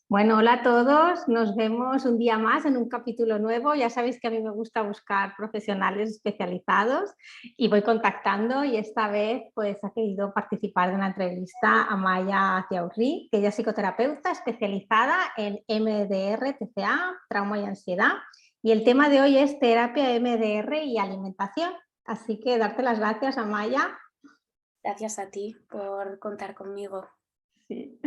Bueno, hola a todos. Nos vemos un día más en un capítulo nuevo. Ya sabéis que a mí me gusta buscar profesionales especializados y voy contactando y esta vez pues ha querido participar de una entrevista a Maya Ciaurrí, que ella es psicoterapeuta especializada en MDR, TCA, trauma y ansiedad. Y el tema de hoy es terapia MDR y alimentación. Así que darte las gracias a Maya. Gracias a ti por contar conmigo. Sí.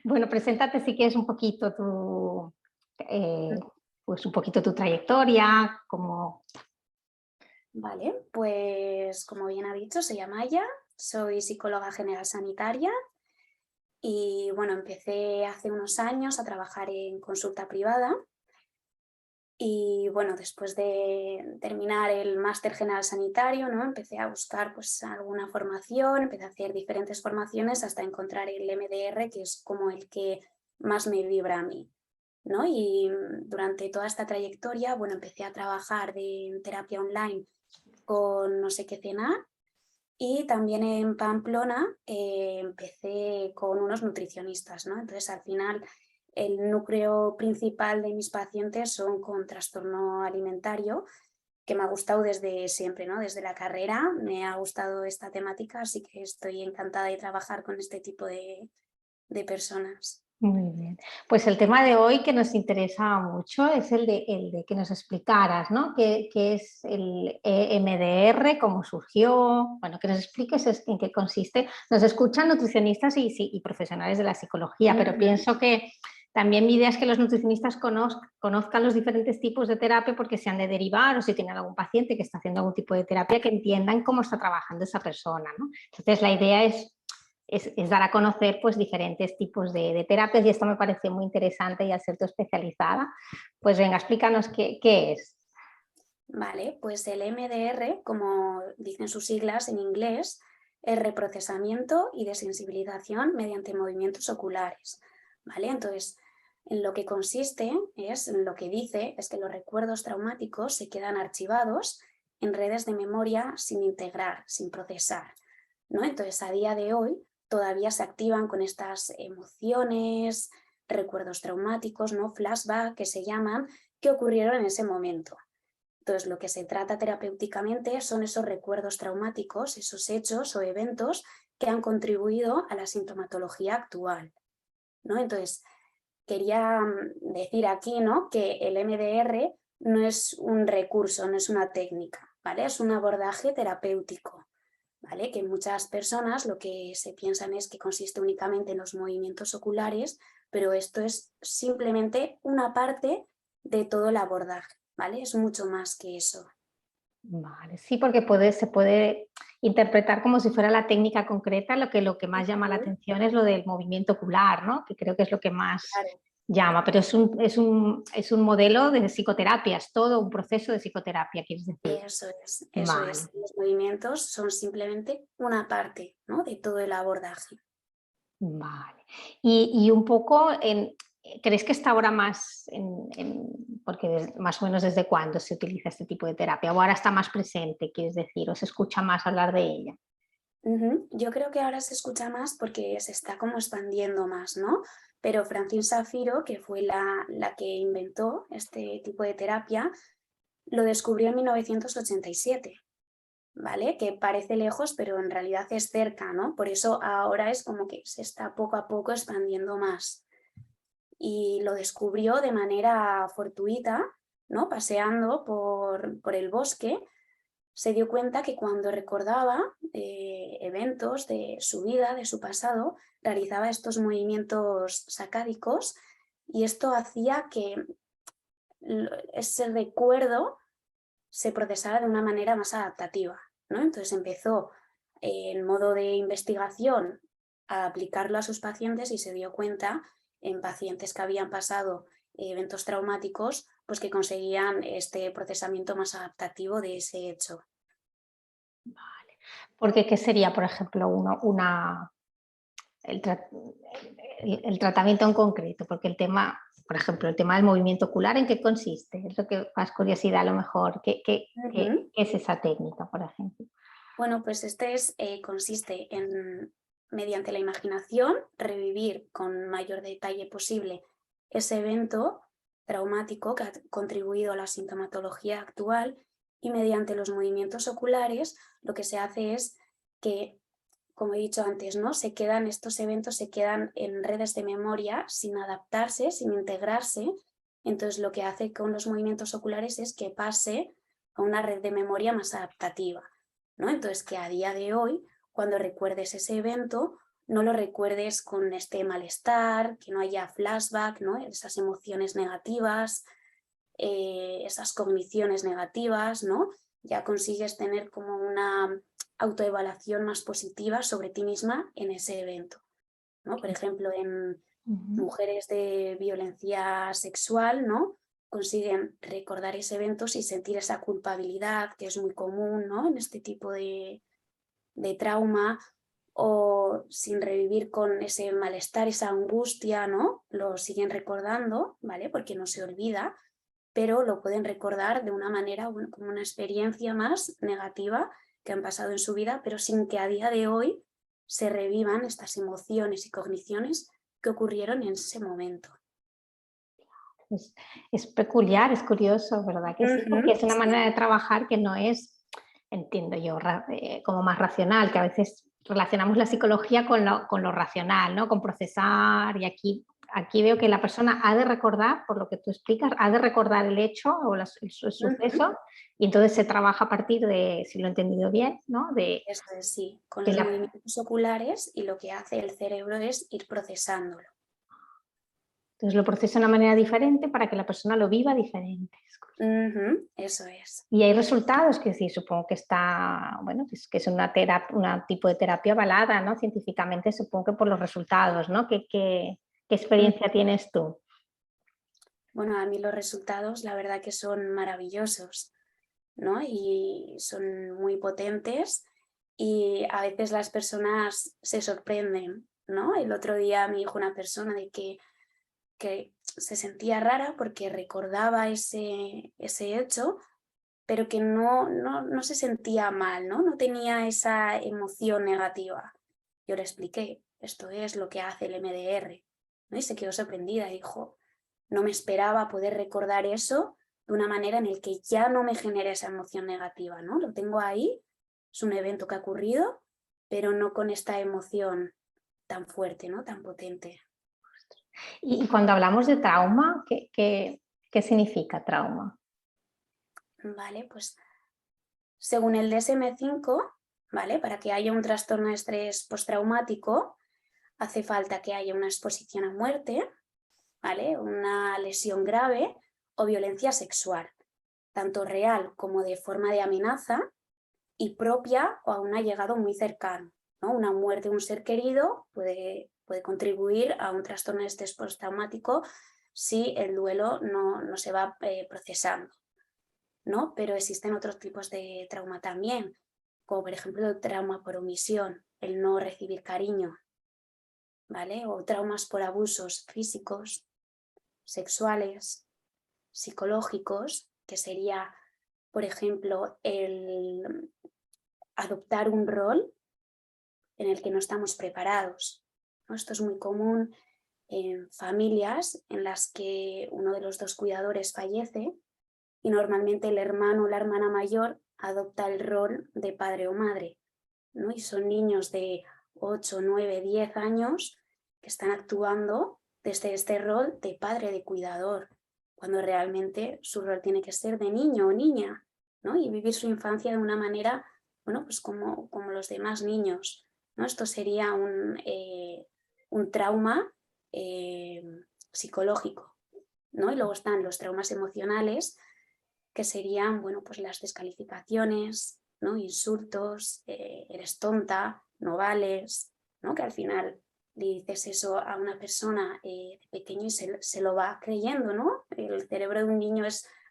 Bueno, preséntate si quieres un poquito eh, pues un poquito tu trayectoria, como... Vale, pues como bien ha dicho, soy Amaya, soy psicóloga general sanitaria y bueno, empecé hace unos años a trabajar en consulta privada y bueno, después de terminar el máster general sanitario, ¿no? Empecé a buscar pues alguna formación, empecé a hacer diferentes formaciones hasta encontrar el MDR, que es como el que más me vibra a mí, ¿no? Y durante toda esta trayectoria, bueno, empecé a trabajar en terapia online con No sé qué cenar y también en Pamplona empecé con unos nutricionistas, ¿no? Entonces al final el núcleo principal de mis pacientes son con trastorno alimentario, que me ha gustado desde siempre, ¿no? Desde la carrera me ha gustado esta temática, así que estoy encantada de trabajar con este tipo de personas. Muy bien. Pues el tema de hoy que nos interesa mucho es el de que nos explicaras, ¿no? ¿Qué es el EMDR, cómo surgió? Bueno, que nos expliques en qué consiste. Nos escuchan nutricionistas y profesionales de la psicología, pero pienso que también mi idea es que los nutricionistas conozcan los diferentes tipos de terapia porque se han de derivar o si tienen algún paciente que está haciendo algún tipo de terapia, que entiendan cómo está trabajando esa persona, ¿no? Entonces la idea es dar a conocer pues diferentes tipos de terapias y esto me parece muy interesante y al ser tú especializada, pues venga, explícanos qué es. Vale, pues el MDR, como dicen sus siglas en inglés, es reprocesamiento y desensibilización mediante movimientos oculares. ¿Vale? Entonces, en lo que consiste lo que dice es que los recuerdos traumáticos se quedan archivados en redes de memoria sin integrar, sin procesar, ¿no? Entonces, a día de hoy todavía se activan con estas emociones, recuerdos traumáticos, ¿no? Flashback que se llaman, que ocurrieron en ese momento. Entonces, lo que se trata terapéuticamente son esos recuerdos traumáticos, esos hechos o eventos que han contribuido a la sintomatología actual, ¿no? Entonces, quería decir aquí, ¿no?, que el MDR no es un recurso, no es una técnica, ¿vale? Es un abordaje terapéutico, ¿vale? Que muchas personas lo que se piensan es que consiste únicamente en los movimientos oculares, pero esto es simplemente una parte de todo el abordaje, ¿vale? Es mucho más que eso. Vale, sí, porque se puede interpretar como si fuera la técnica concreta, lo que más llama la Ujú, atención es lo del movimiento ocular, ¿no? Que creo que es lo que más claro. llama, pero es un modelo de psicoterapia, es todo un proceso de psicoterapia, quieres decir. Eso es, eso Vale. es. Los movimientos son simplemente una parte, ¿no?, de todo el abordaje. Vale. Y un poco, ¿crees que está ahora más, porque más o menos desde cuándo se utiliza este tipo de terapia? ¿O ahora está más presente, quieres decir, o se escucha más hablar de ella? Ujú. Yo creo que ahora se escucha más porque se está como expandiendo más, ¿no? Pero Francine Shafiro, que fue la que inventó este tipo de terapia, lo descubrió en 1987, ¿vale? Que parece lejos, pero en realidad es cerca, ¿no? Por eso ahora es como que se está poco a poco expandiendo más. Y lo descubrió de manera fortuita, ¿no? Paseando por el bosque, se dio cuenta que cuando recordaba eventos de su vida, de su pasado, realizaba estos movimientos sacádicos y esto hacía que ese recuerdo se procesara de una manera más adaptativa, ¿no? Entonces empezó en modo de investigación a aplicarlo a sus pacientes y se dio cuenta en pacientes que habían pasado eventos traumáticos, pues que conseguían este procesamiento más adaptativo de ese hecho. Porque, ¿qué sería, por ejemplo, el, tra- el tratamiento en concreto? Porque el tema, por ejemplo, el tema del movimiento ocular, ¿en qué consiste? Es lo que más curiosidad a lo mejor. ¿Qué Ujú. es esa técnica, por ejemplo? Bueno, pues consiste en, mediante la imaginación, revivir con mayor detalle posible ese evento traumático que ha contribuido a la sintomatología actual, y mediante los movimientos oculares lo que se hace es que, como he dicho antes, ¿no? Estos eventos se quedan en redes de memoria sin adaptarse, sin integrarse. Entonces lo que hace con los movimientos oculares es que pase a una red de memoria más adaptativa, ¿no? Entonces que a día de hoy, cuando recuerdes ese evento, no lo recuerdes con este malestar, que no haya flashback, ¿no? Esas emociones negativas, esas cogniciones negativas, ¿no? Ya consigues tener como una autoevaluación más positiva sobre ti misma en ese evento, ¿no? Por ejemplo, en mujeres de violencia sexual, ¿no? Consiguen recordar ese evento sin sentir esa culpabilidad, que es muy común, ¿no? En este tipo de trauma, o sin revivir con ese malestar, esa angustia, ¿no? Lo siguen recordando, ¿vale? Porque no se olvida, pero lo pueden recordar de una manera, bueno, como una experiencia más negativa que han pasado en su vida, pero sin que a día de hoy se revivan estas emociones y cogniciones que ocurrieron en ese momento. Es peculiar, es curioso, ¿verdad que sí? Porque es una Sí. manera de trabajar que no es, entiendo yo, como más racional, que a veces relacionamos la psicología con lo racional, ¿no? Con procesar, y aquí veo que la persona ha de recordar, por lo que tú explicas, ha de recordar el hecho o el suceso, y entonces se trabaja a partir de, si lo he entendido bien, ¿no? De Eso es, sí, con que los movimientos oculares, y lo que hace el cerebro es ir procesándolo. entonces lo procesa de una manera diferente para que la persona lo viva diferente. Eso es. Y hay resultados que sí, supongo que está, bueno, que es una tipo de terapia avalada, ¿no? Científicamente, supongo que por los resultados, ¿no? ¿Qué experiencia tienes tú? Bueno, a mí los resultados la verdad que son maravillosos, ¿no? Y son muy potentes, y a veces las personas se sorprenden, ¿no? El otro día me dijo una persona de que se sentía rara porque recordaba ese hecho, pero que no se sentía mal, ¿no? No tenía esa emoción negativa. Yo le expliqué, esto es lo que hace el MDR, ¿no? Y se quedó sorprendida y dijo, no me esperaba poder recordar eso de una manera en la que ya no me genera esa emoción negativa, ¿no? Lo tengo ahí, es un evento que ha ocurrido, pero no con esta emoción tan fuerte, ¿no? Tan potente. Y cuando hablamos de trauma, ¿qué significa trauma? Vale, pues según el DSM-5, ¿vale? Para que haya un trastorno de estrés postraumático, hace falta que haya una exposición a muerte, ¿vale? Una lesión grave o violencia sexual, tanto real como de forma de amenaza, y propia o a un allegado muy cercano, ¿no? Una muerte de un ser querido puede contribuir a un trastorno de estrés postraumático si el duelo no se va procesando, ¿no? Pero existen otros tipos de trauma también, como por ejemplo el trauma por omisión, el no recibir cariño, ¿vale? O traumas por abusos físicos, sexuales, psicológicos, que sería, por ejemplo, el adoptar un rol en el que no estamos preparados, ¿no? Esto es muy común en familias en las que uno de los dos cuidadores fallece, y normalmente el hermano o la hermana mayor adopta el rol de padre o madre, ¿no? Y son niños de 8, 9, 10 años que están actuando desde este rol de padre, de cuidador, cuando realmente su rol tiene que ser de niño o niña, ¿no? Y vivir su infancia de una manera, bueno, pues como los demás niños, ¿no? Esto sería un trauma eh, psicológico, ¿no? Y luego están los traumas emocionales, que serían, bueno, pues las descalificaciones, ¿no? Insultos, eres tonta, no vales, ¿no? Que al final le dices eso a una persona de pequeño y se lo va creyendo, ¿no? El cerebro de un niño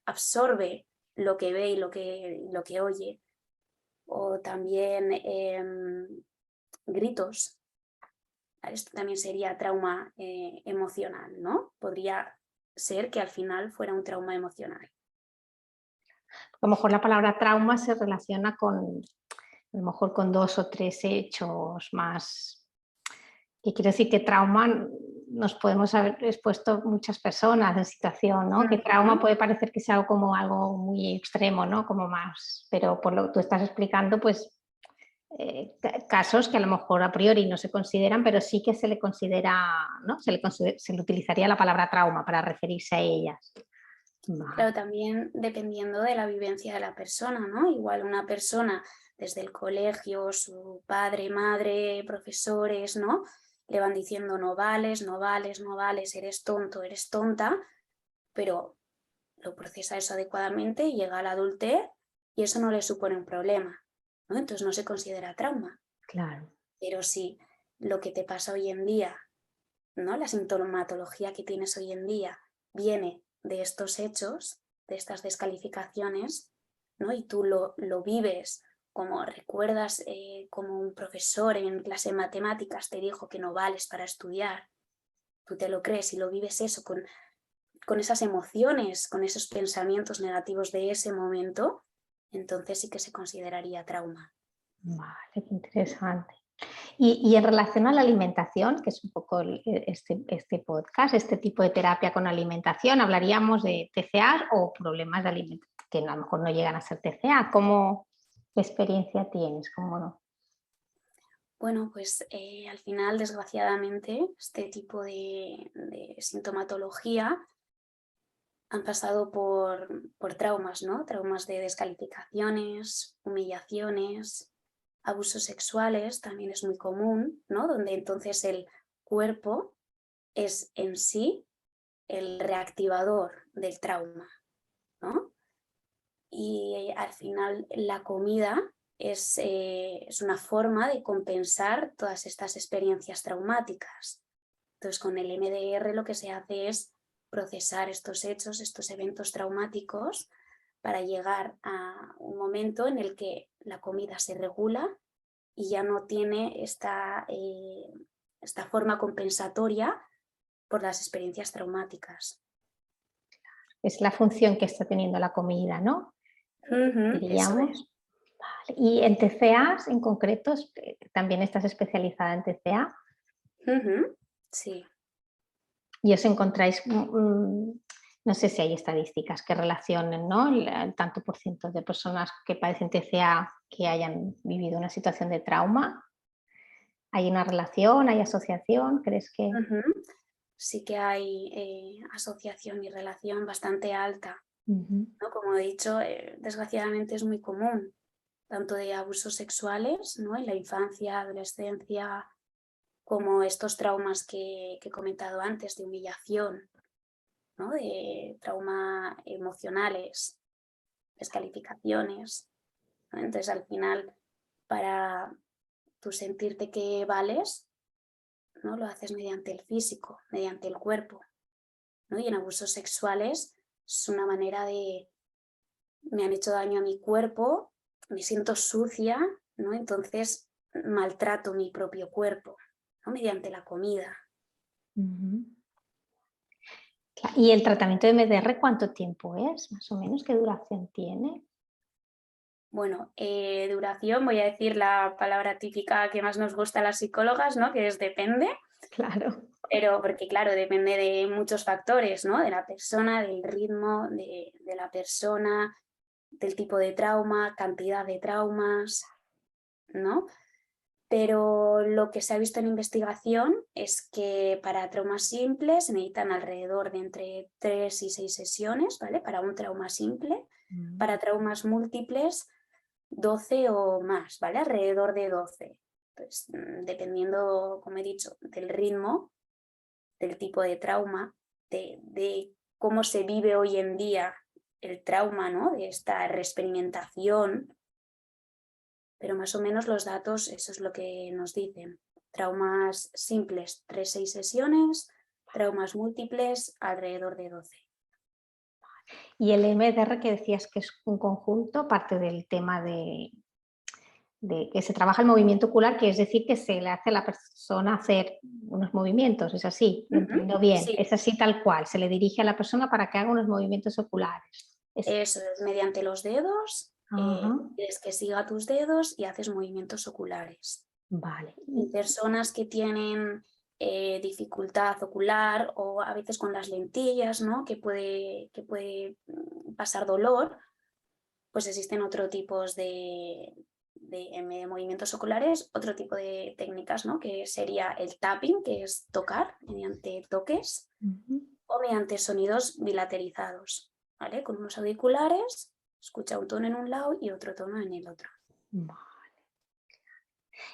absorbe lo que ve y lo que oye. O también gritos. Esto también sería trauma emocional, ¿no? Podría ser que al final fuera un trauma emocional. A lo mejor la palabra trauma se relaciona a lo mejor con 2 o 3 hechos más. Y quiero decir que trauma nos podemos haber expuesto muchas personas en situación, ¿no? Que trauma puede parecer que sea como algo muy extremo, ¿no? Como más, pero por lo que tú estás explicando, pues casos que a lo mejor a priori no se consideran, pero sí que se le considera, ¿no? Se le utilizaría la palabra trauma para referirse a ellas. Vale. Claro, también dependiendo de la vivencia de la persona, ¿no? Igual una persona desde el colegio, su padre, madre, profesores, ¿no? Le van diciendo no vales, no vales, no vales, eres tonto, eres tonta, pero lo procesa eso adecuadamente, llega a la adultez y eso no le supone un problema, ¿no? Entonces no se considera trauma. Claro. Pero si lo que te pasa hoy en día, ¿no? La sintomatología que tienes hoy en día viene de estos hechos, de estas descalificaciones, ¿no? Y tú lo vives como recuerdas como un profesor en clase de matemáticas te dijo que no vales para estudiar, tú te lo crees y lo vives eso con esas emociones, con esos pensamientos negativos de ese momento, entonces sí que se consideraría trauma. Vale, qué interesante. Y en relación a la alimentación, que es un poco este podcast, este tipo de terapia con alimentación, hablaríamos de TCA o problemas de alimentación que a lo mejor no llegan a ser TCA. ¿Qué experiencia tienes? ¿Cómo no? Bueno, pues al final, desgraciadamente, este tipo de sintomatología han pasado por traumas, ¿no? Traumas de descalificaciones, humillaciones, abusos sexuales, también es muy común, ¿no? Donde entonces el cuerpo es en sí el reactivador del trauma, ¿no? Y al final la comida es una forma de compensar todas estas experiencias traumáticas. Entonces con el MDR lo que se hace es procesar estos hechos, estos eventos traumáticos para llegar a un momento en el que la comida se regula y ya no tiene esta forma compensatoria por las experiencias traumáticas. Es la función que está teniendo la comida, ¿no? Eso es. Diríamos. Vale. Y en TCAs en concreto, también estás especializada en TCA. Sí. Y os encontráis, no sé si hay estadísticas que relacionen, ¿no? El tanto por ciento de personas que padecen TCA que hayan vivido una situación de trauma. ¿Hay una relación? ¿Hay asociación? ¿Crees que...? Sí que hay asociación y relación bastante alta, ¿no? Como he dicho, desgraciadamente es muy común, tanto de abusos sexuales, ¿no? En la infancia, adolescencia, como estos traumas que he comentado antes de humillación, ¿no? De trauma emocionales, descalificaciones, ¿no? Entonces al final, para tú sentirte que vales, ¿no? Lo haces mediante el físico, mediante el cuerpo, ¿no? Y en abusos sexuales es una manera de, me han hecho daño a mi cuerpo, me siento sucia, ¿no? Entonces maltrato mi propio cuerpo, ¿no? Mediante la comida. ¿Y el tratamiento de MDR cuánto tiempo es? Más o menos, ¿qué duración tiene? Bueno, duración, voy a decir la palabra típica que más nos gusta a las psicólogas, ¿no? Que es depende. Claro. Pero porque, claro, depende de muchos factores, ¿no? De la persona, del ritmo, de la persona, del tipo de trauma, cantidad de traumas, ¿no? Pero lo que se ha visto en investigación es que para traumas simples se necesitan alrededor de entre 3 y 6 sesiones, ¿vale? Para un trauma simple. Para traumas múltiples, 12 o más, ¿vale? Alrededor de 12. Pues, dependiendo, como he dicho, del ritmo, del tipo de trauma, de cómo se vive hoy en día el trauma, ¿no? De esta reexperimentación, pero más o menos los datos, eso es lo que nos dicen. Traumas simples, 3-6 sesiones, traumas múltiples, alrededor de 12. Y el MDR que decías que es un conjunto, parte del tema de que se trabaja el movimiento ocular, que es decir, que se le hace a la persona hacer unos movimientos, es así, lo entiendo bien, Sí, es así tal cual, se le dirige a la persona para que haga unos movimientos oculares. eso es mediante los dedos, Ajá. quieres que siga tus dedos y haces movimientos oculares. Vale. En personas que tienen dificultad ocular o a veces con las lentillas, ¿no? que puede pasar dolor, pues existen otros tipos de movimientos oculares, otro tipo de técnicas, ¿no? que sería el tapping, que es tocar mediante toques, o mediante sonidos bilaterizados, ¿vale? Con unos auriculares, escucha un tono en un lado y otro tono en el otro.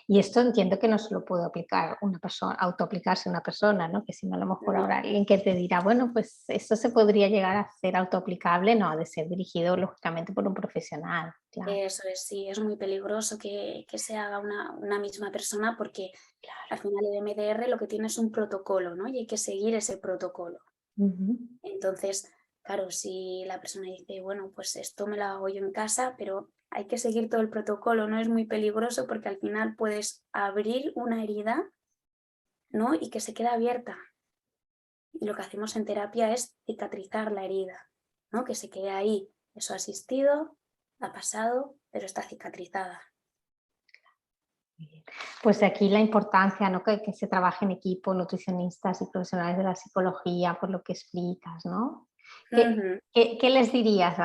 Y esto entiendo que no se lo puede aplicar una persona, autoaplicarse una persona, ¿no? Que si no, a lo mejor No. habrá alguien que te dirá, bueno, pues esto se podría llegar a ser autoaplicable, no, ha de ser dirigido lógicamente por un profesional. Claro, Eso es, sí, es muy peligroso que se haga una misma persona porque al final el MDR lo que tiene es un protocolo, ¿no? Y hay que seguir ese protocolo. Entonces, claro, si la persona dice, bueno, pues esto me lo hago yo en casa, pero hay que seguir todo el protocolo, no es muy peligroso porque al final puedes abrir una herida, ¿no? Y que se queda abierta. Y lo que hacemos en terapia es cicatrizar la herida, ¿no? Que se quede ahí. Eso ha asistido, ha pasado, pero está cicatrizada. pues de aquí la importancia, ¿no? Que se trabaje en equipo, nutricionistas y profesionales de la psicología, por lo que explicas, ¿no? Ujú. ¿Qué les dirías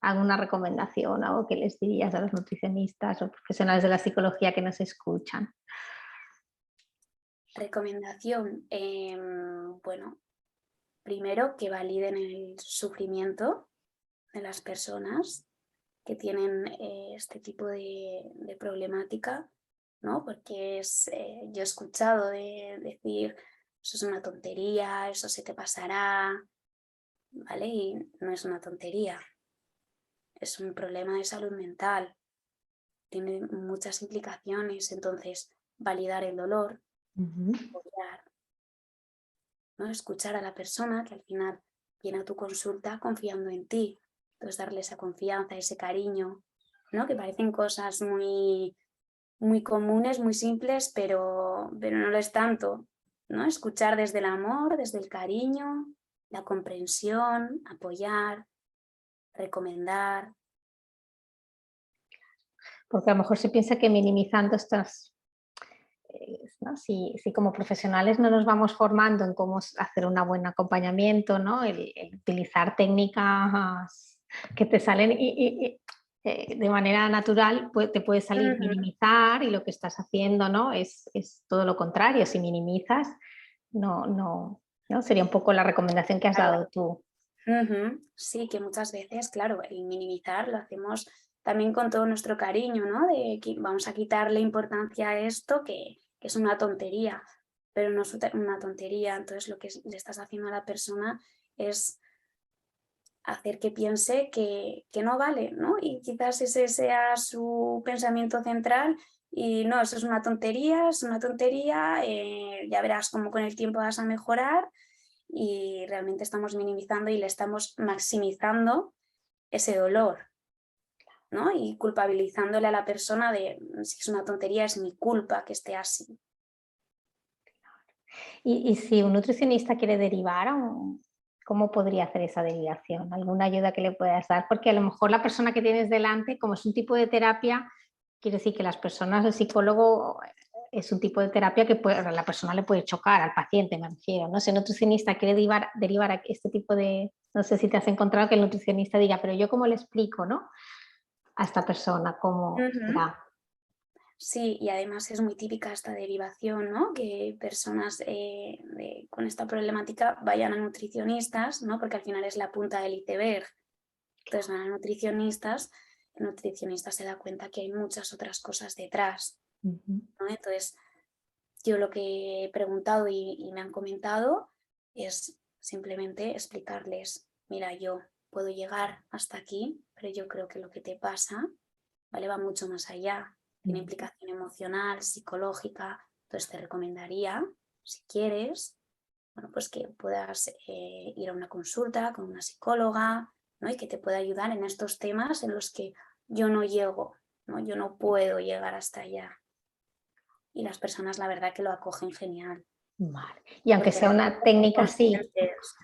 alguna recomendación o qué les dirías a los nutricionistas o profesionales de la psicología que nos escuchan? Recomendación, bueno, primero que validen el sufrimiento de las personas que tienen este tipo de problemática, ¿no? Porque yo he escuchado decir, eso es una tontería, eso se te pasará, ¿vale? Y no es una tontería, es un problema de salud mental, tiene muchas implicaciones, entonces validar el dolor, apoyar, ¿no? Escuchar a la persona que al final viene a tu consulta confiando en ti, entonces darle esa confianza, ese cariño, ¿no? Que parecen cosas muy comunes, muy simples, pero no lo es tanto, ¿no? Escuchar desde el amor, desde el cariño, la comprensión, apoyar, recomendar. Porque a lo mejor se piensa que minimizando estas, ¿no? Si como profesionales no nos vamos formando en cómo hacer un buen acompañamiento, ¿no? El utilizar técnicas que te salen de manera natural, te puede salir Ujú, minimizar y lo que estás haciendo, ¿no? Es todo lo contrario. Si minimizas, no sería un poco la recomendación que has claro. dado tú. Ujú. Sí, que muchas veces, claro, el minimizar lo hacemos también con todo nuestro cariño, ¿no? De que vamos a quitarle importancia a esto que es una tontería, pero no es una tontería. Entonces lo que le estás haciendo a la persona es hacer que piense que no vale, ¿no? Y quizás ese sea su pensamiento central y no, eso es una tontería, ya verás cómo con el tiempo vas a mejorar y realmente estamos minimizando y le estamos maximizando ese dolor, ¿no? Y culpabilizándole a la persona de si es una tontería, es mi culpa que esté así. Y si un nutricionista quiere derivar, ¿cómo podría hacer esa derivación? ¿Alguna ayuda que le puedas dar? Porque a lo mejor la persona que tienes delante, como es un tipo de terapia, quiere decir que las personas, el psicólogo es un tipo de terapia que a la persona le puede chocar, al paciente me refiero, ¿no? Si el nutricionista quiere derivar a este tipo de, no sé si te has encontrado que el nutricionista diga, pero yo cómo le explico, ¿no? A esta persona, ¿cómo Ujú. será? Sí, y además es muy típica esta derivación, ¿no? Que personas con esta problemática vayan a nutricionistas, ¿no? Porque al final es la punta del iceberg. Entonces van a nutricionistas, el nutricionista se da cuenta que hay muchas otras cosas detrás, Ujú. ¿no? Entonces yo lo que he preguntado y me han comentado es simplemente explicarles, mira, yo puedo llegar hasta aquí, pero yo creo que lo que te pasa, ¿vale? Va mucho más allá, tiene Ujú. implicación emocional, psicológica, entonces te recomendaría, si quieres, bueno, pues que puedas ir a una consulta con una psicóloga, ¿no? Y que te pueda ayudar en estos temas en los que yo no llego, ¿no? Yo no puedo llegar hasta allá. Y las personas, la verdad, que lo acogen genial, Vale. Y aunque porque sea realmente una son técnica así, conscientes.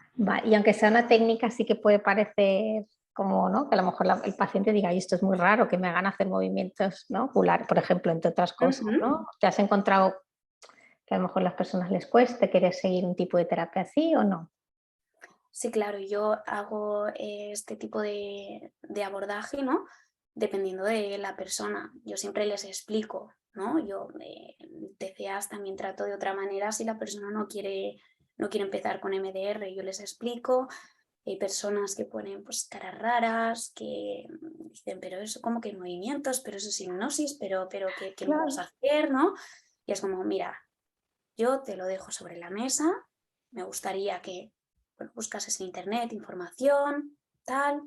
y aunque sea una técnica, sí que puede parecer como, ¿no? Que a lo mejor el paciente diga, "Ay, esto es muy raro, que me hagan hacer movimientos, ¿no? Ocular, por ejemplo, entre otras cosas, Ujú. ¿no? ¿Te has encontrado que a lo mejor a las personas les cueste querer seguir un tipo de terapia así o no. Sí, claro, yo hago este tipo de abordaje, ¿no? Dependiendo de la persona. Yo siempre les explico, ¿no? Yo TCAs también trato de otra manera si la persona no quiere empezar con MDR. Yo les explico. Hay personas que ponen pues caras raras, que dicen, pero eso como que movimientos, pero eso es hipnosis, pero ¿qué me vas a Claro. hacer, no? Y es como, mira, yo te lo dejo sobre la mesa, me gustaría que buscases en internet información, tal,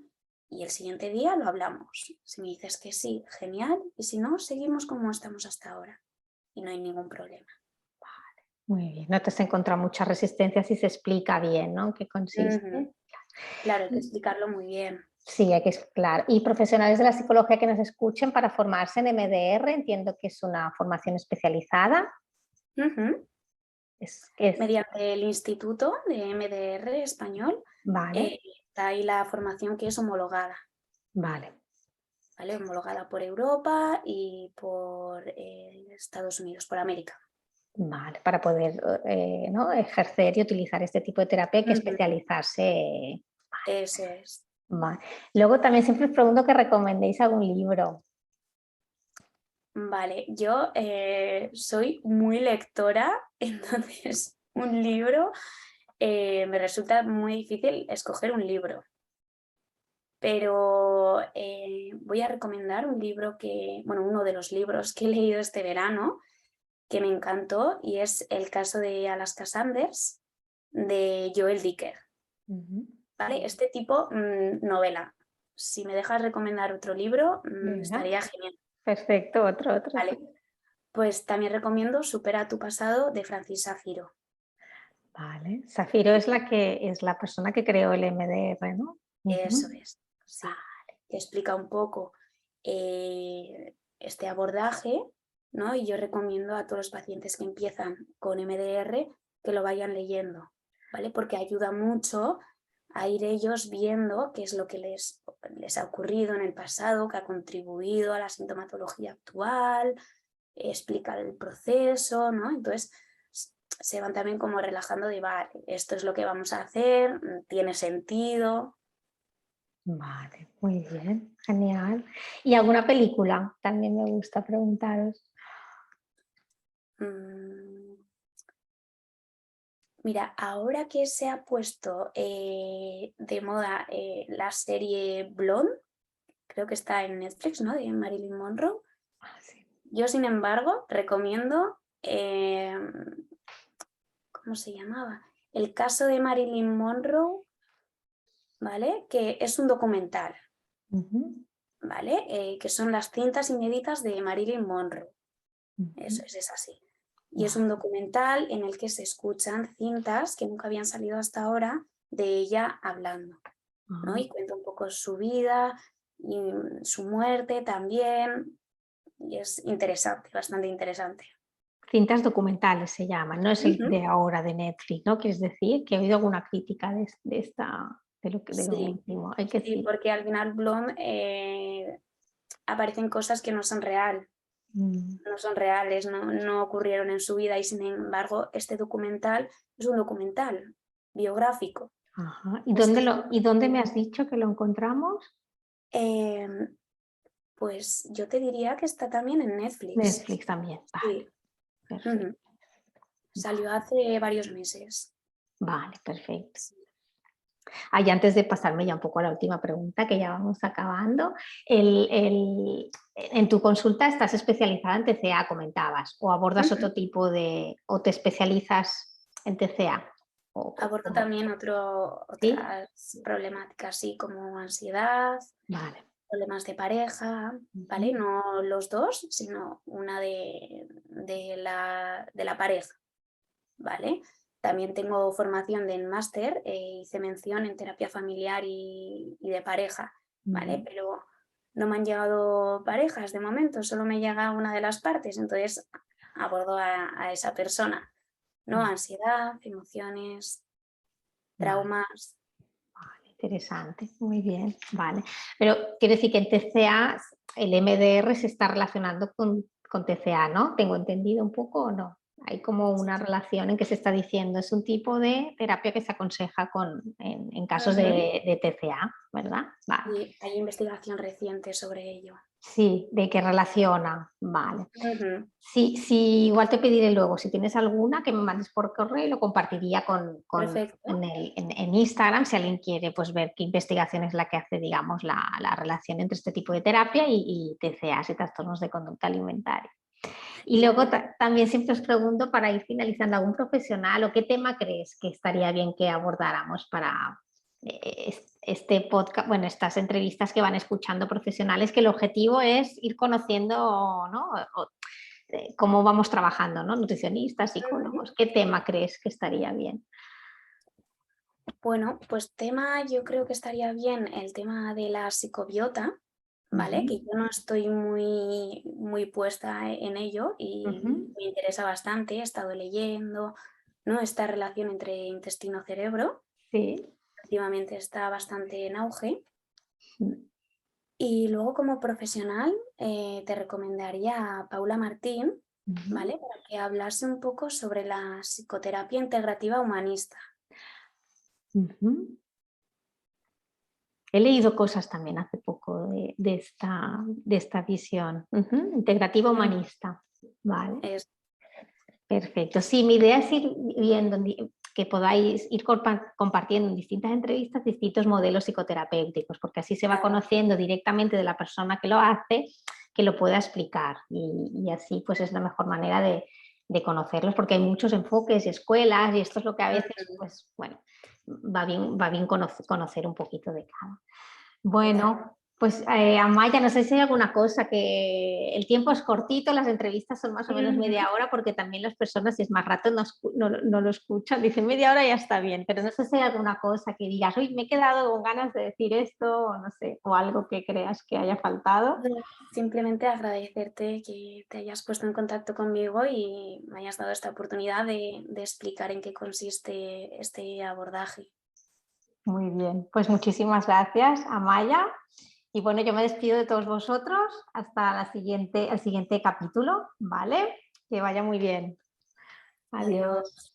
y el siguiente día lo hablamos. Si me dices que sí, genial, y si no, seguimos como estamos hasta ahora y no hay ningún problema. Muy bien, no te has encontrado mucha resistencia si se explica bien, ¿no? ¿En qué Ujú. consiste? Claro, hay que explicarlo muy bien. Sí, hay que explicar. Y profesionales de la psicología que nos escuchen para formarse en MDR, entiendo que es una formación especializada. Ujú. Es Mediante el Instituto de MDR español, vale, eh, está ahí la formación que es homologada, vale, ¿vale? Homologada por Europa y por Estados Unidos, por América. vale, para poder ¿no? ejercer y utilizar este tipo de terapia hay que Ujú. especializarse. Eso es. Vale. Luego también siempre os pregunto que recomendéis algún libro. Vale, yo soy muy lectora, entonces un libro me resulta muy difícil escoger un libro, pero voy a recomendar un libro bueno, uno de los libros que he leído este verano, que me encantó, y es El caso de Alaska Sanders, de Joel Dicker. Ujú. ¿Vale? Este tipo, novela. Si me dejas recomendar otro libro, Venga, estaría genial. perfecto, otro, sí. Vale. Pues también recomiendo Supera tu pasado de Francis Zafiro. Vale. Zafiro es la que es la persona que creó el MDR, ¿no? Eso Ujú. es, sí. Que explica un poco este abordaje, ¿no? Y yo recomiendo a todos los pacientes que empiezan con MDR que lo vayan leyendo, ¿vale? Porque ayuda mucho a ir ellos viendo qué es lo que les ha ocurrido en el pasado, que ha contribuido a la sintomatología actual, explica el proceso, ¿no? Entonces se van también como relajando de, vale, esto es lo que vamos a hacer, tiene sentido. Vale, muy bien, genial. ¿Y alguna película? También me gusta preguntaros. Mm, Mira, ahora que se ha puesto de moda la serie Blonde, creo que está en Netflix, ¿no? De Marilyn Monroe. Ah, sí. Yo, sin embargo, recomiendo, ¿cómo se llamaba? El caso de Marilyn Monroe, ¿vale? Que es un documental, Ujú, ¿vale? Que son las cintas inéditas de Marilyn Monroe. ujú. Eso es así. Y es un Vale. documental en el que se escuchan cintas que nunca habían salido hasta ahora de ella hablando, ¿no? Ah, Y cuenta un poco su vida y su muerte también. Y es interesante, bastante interesante. cintas documentales se llaman, no es el Ujú. de ahora de Netflix, ¿no? Quieres decir que he oído alguna crítica de esta, de lo Sí, último. Hay que sí, decir. porque al final Blonde aparecen cosas que Mm, no son reales, no ocurrieron en su vida y sin embargo este documental es un documental biográfico. ajá. Entonces, Y dónde me has dicho que lo encontramos? Em, pues yo te diría que está también en Netflix. Netflix también. Vale, Sí. perfecto. Ujú. Salió hace varios meses. Vale, perfecto. Sí. Y antes de pasarme ya un poco a la última pregunta, que ya vamos acabando, en tu consulta estás especializada en TCA, comentabas, o abordas Ujú. otro tipo o te especializas en TCA. Abordo ¿Cómo? también ¿Sí? otras problemáticas, así como ansiedad, Vale. problemas de pareja, ¿vale? Ujú, No los dos, sino una de la pareja, ¿vale? También tengo formación del máster, hice mención en terapia familiar y de pareja, ¿vale? ujú. Pero no me han llegado parejas de momento, solo me llega una de las partes, entonces abordo a esa persona, ¿no? Ansiedad, emociones, Vale, traumas. vale, interesante, muy bien, vale. Pero quiero decir que en TCA el MDR se está relacionando con TCA, ¿no? ¿Tengo entendido un poco o no? hay como una relación en que se está diciendo, es un tipo de terapia que se aconseja en casos de TCA, ¿verdad? Vale. Y hay investigación reciente sobre ello. Sí, de que relaciona, vale. Sí, sí, igual te pediré luego, si tienes alguna, que me mandes por correo y lo compartiría en Instagram, si alguien quiere pues, ver qué investigación es la que hace, digamos, la relación entre este tipo de terapia y TCAs y trastornos de conducta alimentaria. Y luego también siempre os pregunto, para ir finalizando, ¿algún profesional o qué tema crees que estaría bien que abordáramos para este podcast, bueno, estas entrevistas que van escuchando profesionales, que el objetivo es ir conociendo, ¿no? Cómo vamos trabajando, ¿no? Nutricionistas, psicólogos, ¿qué tema crees que estaría bien? Bueno, pues tema, yo creo que estaría bien el tema de la psicobiota, ¿vale? Que yo no estoy muy puesta en ello y me interesa bastante, he estado leyendo, ¿no? Esta relación entre intestino-cerebro, Sí. últimamente está bastante en auge. Y luego como profesional te recomendaría a Paula Martín, ¿vale? Para que hablase un poco sobre la psicoterapia integrativa humanista. He leído cosas también hace poco de esta visión. Integrativa humanista. Vale. Perfecto. Sí, mi idea es ir viendo que podáis ir compartiendo en distintas entrevistas distintos modelos psicoterapéuticos, porque así se va conociendo directamente de la persona que lo hace, que lo pueda explicar y así pues es la mejor manera de conocerlos, porque hay muchos enfoques y escuelas y esto es lo que a veces, pues bueno, va bien conocer un poquito de cada. Bueno, pues Amaya, no sé si hay alguna cosa, que el tiempo es cortito, las entrevistas son más o menos media hora, porque también las personas, si es más rato, no lo escuchan, dicen media hora ya está bien, pero no sé si hay alguna cosa que digas, uy, me he quedado con ganas de decir esto, o no sé, o algo que creas que haya faltado. Simplemente agradecerte que te hayas puesto en contacto conmigo y me hayas dado esta oportunidad de explicar en qué consiste este abordaje. Muy bien, pues muchísimas gracias, Amaya. Y bueno, yo me despido de todos vosotros hasta el siguiente capítulo, ¿vale? Que vaya muy bien. Adiós. Adiós.